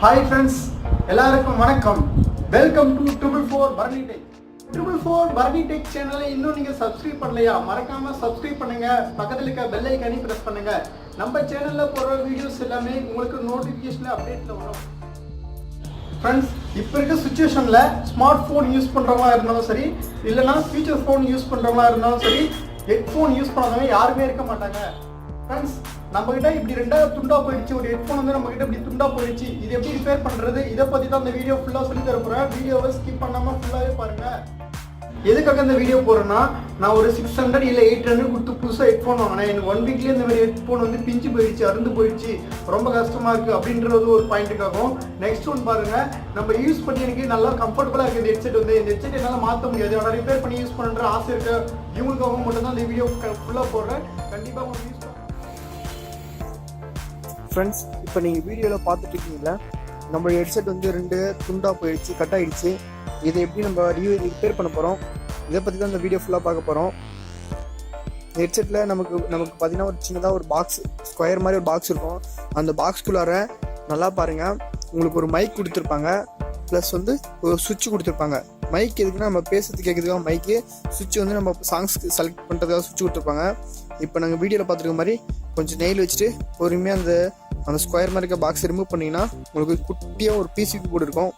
Hi friends, எல்லாருக்கும் வணக்கம். Welcome to 444 Bharani Tech. 444 Bharani Tech சேனலை இன்னும் நீங்க சப்ஸ்கிரைப் பண்ணலையா? மறக்காம சப்ஸ்கிரைப் பண்ணுங்க. பக்கத்துல இருக்க பெல் ஐகானை பிரஸ் பண்ணுங்க. நம்ம சேனல்ல போடுற வீடியோஸ் எல்லாமே உங்களுக்கு நோட்டிபிகேஷன்ல அப்டேட்ல வரும். Friends, இப்போ இருக்க சிச்சுவேஷன்ல ஸ்மார்ட் போன் யூஸ் பண்றவங்களா இருந்தாலும் சரி, இல்லனா ஃபீச்சர் போன் யூஸ் பண்றவங்களா இருந்தாலும் சரி, ஹெட்போன் யூஸ் பண்ணாதவங்க யாருமே இருக்க மாட்டாங்க. Friends, நம்ம கிட்ட இப்படி ரெண்டா துண்டா போயிடுச்சு. ஒரு ஹெட்போன் வந்து நம்ம கிட்ட இப்படி துண்டா போயிடுச்சு. இது எப்படி ரிப்பேர் பண்றது, இதை பத்தி தான் இந்த வீடியோ ஃபுல்லா சொல்லி தர போறேன். வீடியோவை ஸ்கிப் பண்ணாம ஃபுல்லாவே பாருங்க. எதுக்காக இந்த வீடியோ போறேன்னா, நான் ஒரு 600 இல்ல 800 கொடுத்து புதுசா ஹெட்போன் வாங்கினேன். எனக்கு 1 வீக்லயே இந்த மாதிரி ஹெட்போன் வந்து பிஞ்சு போயிடுச்சு, அருந்து போயிடுச்சு, ரொம்ப கஷ்டமா இருக்கு அப்படின்றது ஒரு பாயிண்ட்டுக்காகும். நெக்ஸ்ட் ஒன் பாருங்க, நம்ம யூஸ் பண்ணி எனக்கு நல்லா கம்ஃபர்டபுளா இருக்கு இந்த ஹெட்செட். வந்து இந்த ஹெட்செட் என்னால மாற்ற முடியாது, ஆனால் ரிப்பேர் பண்ணி யூஸ் பண்ணுற ஆசை இருக்கு. இவங்களுக்காக மட்டும் தான் இந்த வீடியோ ஃபுல்லா போடுறேன். கண்டிப்பா உங்களுக்கு யூஸ் ஃப்ரெண்ட்ஸ், இப்போ நீங்கள் வீடியோவில் பார்த்துட்டு இருக்கீங்களா, நம்ம ஹெட்செட் வந்து 2 துண்டாக போயிடுச்சு, கட் ஆகிடுச்சு. இதை எப்படி நம்ம ரிப்பேர் பண்ண போகிறோம், இதை பற்றி தான் இந்த வீடியோ ஃபுல்லாக பார்க்க போகிறோம். ஹெட்செட்டில் நமக்கு பார்த்தீங்கன்னா ஒரு சின்னதாக ஒரு பாக்ஸ், ஸ்கொயர் மாதிரி ஒரு பாக்ஸ் இருக்கும். அந்த பாக்ஸ்குள்ளார நல்லா பாருங்கள், உங்களுக்கு ஒரு மைக் கொடுத்துருப்பாங்க, ப்ளஸ் வந்து ஒரு சுவிட்ச் கொடுத்துருப்பாங்க. மைக் எதுக்குன்னா நம்ம பேசுறது கேட்குறதுக்காக மைக்கு, சுவிட்ச் வந்து நம்ம சாங்ஸ்க்கு செலக்ட் பண்ணுறதுக்காக சுவிட்ச் கொடுத்துருப்பாங்க. இப்போ நாங்கள் வீடியோவில் பார்த்துருக்க மாதிரி கொஞ்சம் நெயில் வச்சுட்டு பொறுமையாக அந்த ஸ்கொயர் மாதிரி இருக்க பாக்ஸை ரிமூவ் பண்ணிங்கன்னா உங்களுக்கு குட்டியாக ஒரு பிசிபி போர்டு இருக்கும்.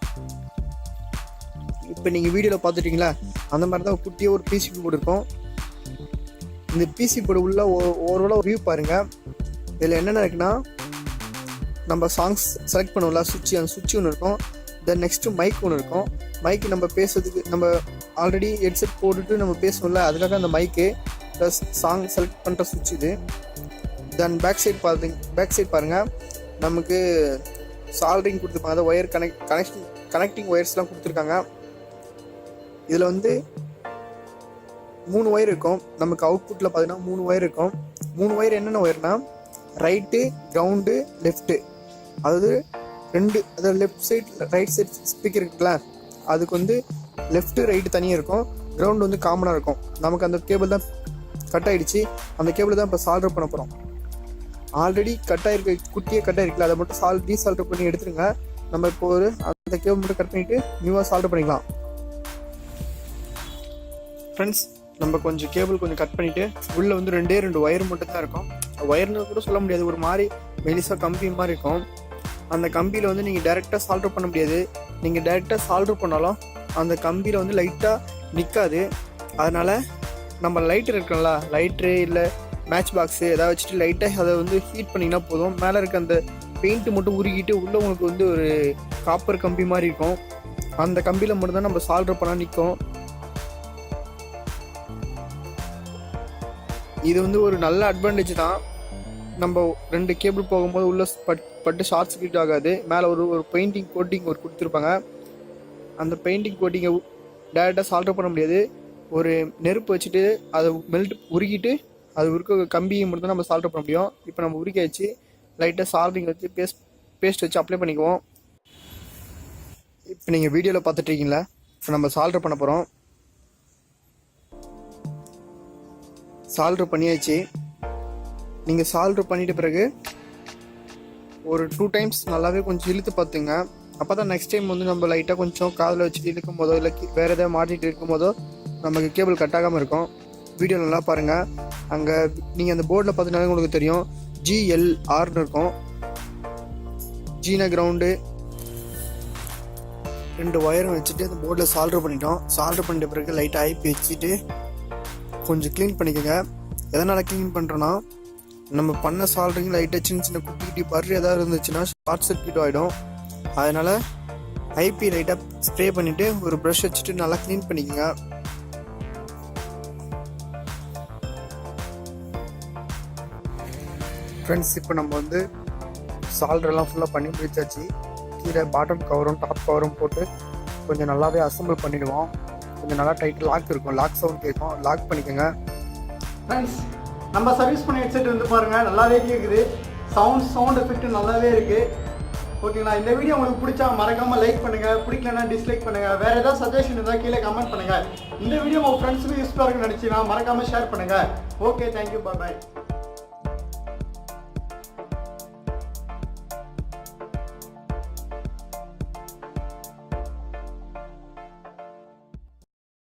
இப்போ நீங்கள் வீடியோவில் பார்த்துட்டீங்களா, அந்த மாதிரி தான் குட்டியாக ஒரு பிசிபி போர்டு இருக்கும். இந்த பிசிபி போர்டு உள்ள ஓவராலாக ஒரு வியூ பாருங்கள். இதில் என்னென்ன இருக்குன்னா, நம்ம சாங்ஸ் செலக்ட் பண்ணுவோம்ல சுவிட்ச், அந்த சுவிட்ச் ஒன்று இருக்கும். தென் நெக்ஸ்ட்டு மைக் ஒன்று இருக்கும். மைக்கு நம்ம பேசுறதுக்கு, நம்ம ஆல்ரெடி ஹெட்செட் போட்டுட்டு நம்ம பேசுவோம்ல, அதுக்காக அந்த மைக்கு ப்ளஸ் சாங் செலக்ட் பண்ணுற சுவிட்ச் இது. தென் பேக் சைட் பாருங்கள், நமக்கு சால்ட்ரிங் கொடுத்துருப்பாங்க. அதை ஒயர் கனெக்டிங் ஒயர்ஸ்லாம் கொடுத்துருக்காங்க. இதில் வந்து 3 ஒயர் இருக்கும். நமக்கு அவுட்புட்டில் பார்த்தீங்கன்னா 3 ஒயர் இருக்கும். 3 ஒயர் என்னென்ன ஒயர்னா, ரைட்டு, கிரவுண்டு, லெஃப்ட்டு. அதாவது left side right side speaker இருக்குல்ல, அதுக்கு வந்து லெஃப்ட்டு ரைட்டு தனியாக இருக்கும், கிரவுண்டு வந்து காமனாக இருக்கும். நமக்கு அந்த கேபிள் தான் கட் ஆகிடுச்சு. அந்த கேபிள் தான் இப்போ சால்டர் பண்ண போகிறோம். ஆல்ரெடி கட் ஆகிருக்க, குட்டியே கட் ஆகிருக்குல்ல, அதை மட்டும் டீசால்டர் பண்ணி எடுத்துருங்க. நம்ம இப்போ அந்த கேபிள் மட்டும் கட் பண்ணிவிட்டு நியூவாக சால்டர் பண்ணிக்கலாம். ஃப்ரெண்ட்ஸ், நம்ம கொஞ்சம் கேபிள் கொஞ்சம் கட் பண்ணிவிட்டு உள்ளே வந்து 2 ஒயர் மட்டும் தான் இருக்கும். ஒயர்னு கூட சொல்ல முடியாது, ஒரு மாதிரி மெலிசாக கம்பி மாதிரி இருக்கும். அந்த கம்பியில் வந்து நீங்கள் டைரெக்டாக சால்டர் பண்ண முடியாது. நீங்கள் டைரெக்டாக சால்டர் பண்ணாலும் அந்த கம்பியில் வந்து லைட்டாக நிற்காது. அதனால் நம்ம லைட்டர் இருக்குல்ல, லைட்ரு இல்லை மேட்ச் பாக்ஸு எதாவது வச்சுட்டு லைட்டாக அதை வந்து ஹீட் பண்ணிங்கன்னா போதும். மேலே இருக்க அந்த பெயிண்ட்டு மட்டும் உருகிட்டு உள்ளே உங்களுக்கு வந்து ஒரு காப்பர் கம்பி மாதிரி இருக்கும். அந்த கம்பியில் மட்டும்தான் நம்ம சால்டர் பண்ணால் நிற்கும். இது வந்து ஒரு நல்ல அட்வான்டேஜ் தான். நம்ம 2 கேபிள் போகும்போது உள்ள பட்டு ஷார்ட் சர்க்யூட் ஆகாது. மேலே ஒரு பெயிண்டிங் கோட்டிங் ஒரு கொடுத்துருப்பாங்க. அந்த பெயிண்டிங் கோட்டிங்கை டேரெக்டாக சால்டர் பண்ண முடியாது. ஒரு நெருப்பு வச்சுட்டு அதை உருகிட்டு அது இருக்க கம்பியை மட்டும் தான் நம்ம சால்டர் பண்ண முடியும். இப்போ நம்ம உருக்கி வச்சு லைட்டாக சால்டரிங் வச்சு பேஸ்ட் வச்சு அப்ளை பண்ணிக்குவோம். இப்போ நீங்கள் வீடியோவில் பார்த்துட்ருக்கீங்களா, இப்போ நம்ம சால்டர் பண்ண போகிறோம். சால்டர் பண்ணியாச்சு. நீங்கள் சால்டர் பண்ணிட்ட பிறகு ஒரு 2 டைம்ஸ் நல்லாவே கொஞ்சம் இழுத்து பார்த்துங்க. அப்போ தான் நெக்ஸ்ட் டைம் வந்து நம்ம லைட்டாக கொஞ்சம் காதில் வச்சுட்டு இழுக்கும் போதோ இல்லை வேறு எதாவது மாட்டிகிட்டு இருக்கும் போதோ நமக்கு கேபிள் கட் ஆகாமல் இருக்கும். வீடியோ நல்லா பாருங்கள். அங்கே நீங்கள் அந்த போர்டில் பார்த்தீங்கன்னா உங்களுக்கு தெரியும், GLRன்னு இருக்கும். ஜீனா கிரவுண்டு 2 ஒயரும் வச்சுட்டு அந்த போர்டில் சால்டர் பண்ணிட்டோம். சால்டர் பண்ணிட்ட பிறகு லைட்டாக ஐப்பி வச்சுட்டு கொஞ்சம் க்ளீன் பண்ணிக்கோங்க. எதனால் க்ளீன் பண்ணுறோன்னா, நம்ம பண்ண சால்டரிங் லைட்டாக சின்ன குட்டி பர்ரு எதாவது இருந்துச்சுன்னா ஷார்ட் சர்க்யூட் ஆகிடும். அதனால் ஐபி லைட்டாக ஸ்ப்ரே பண்ணிவிட்டு ஒரு ப்ரஷ் வச்சுட்டு நல்லா க்ளீன் பண்ணிக்கோங்க. ஃப்ரெண்ட்ஸ், இப்போ நம்ம வந்து சால்டரெல்லாம் ஃபுல்லாக பண்ணி முடிச்சாச்சு. கீழே பாட்டம் கவரும் டாப் கவரும் போட்டு கொஞ்சம் நல்லாவே அசம்பிள் பண்ணிவிடுவோம். கொஞ்சம் நல்லா டைட் லாக் இருக்கும், லாக் சவுண்ட் கேட்கும், லாக் பண்ணிக்கோங்க. ஃப்ரெண்ட்ஸ், நம்ம சர்வீஸ் பண்ண ஹெட்செட் வந்து பாருங்கள், நல்லாவே கேட்குது. சவுண்ட் எஃபெக்ட் நல்லாவே இருக்குது. ஓகேங்களா? இந்த வீடியோ உங்களுக்கு பிடிச்சா மறக்காமல் லைக் பண்ணுங்கள், பிடிக்கலன்னா டிஸ்லைக் பண்ணுங்கள். வேறு ஏதாவது சஜஷன் இருந்தால் கீழே கமெண்ட் பண்ணுங்கள். இந்த வீடியோ உங்கள் ஃப்ரெண்ட்ஸுக்கு யூஸ்ஃபுல்லாக இருக்குன்னு நினச்சிங்கன்னா மறக்காமல் ஷேர் பண்ணுங்கள். ஓகே, தேங்க்யூ, பாய்.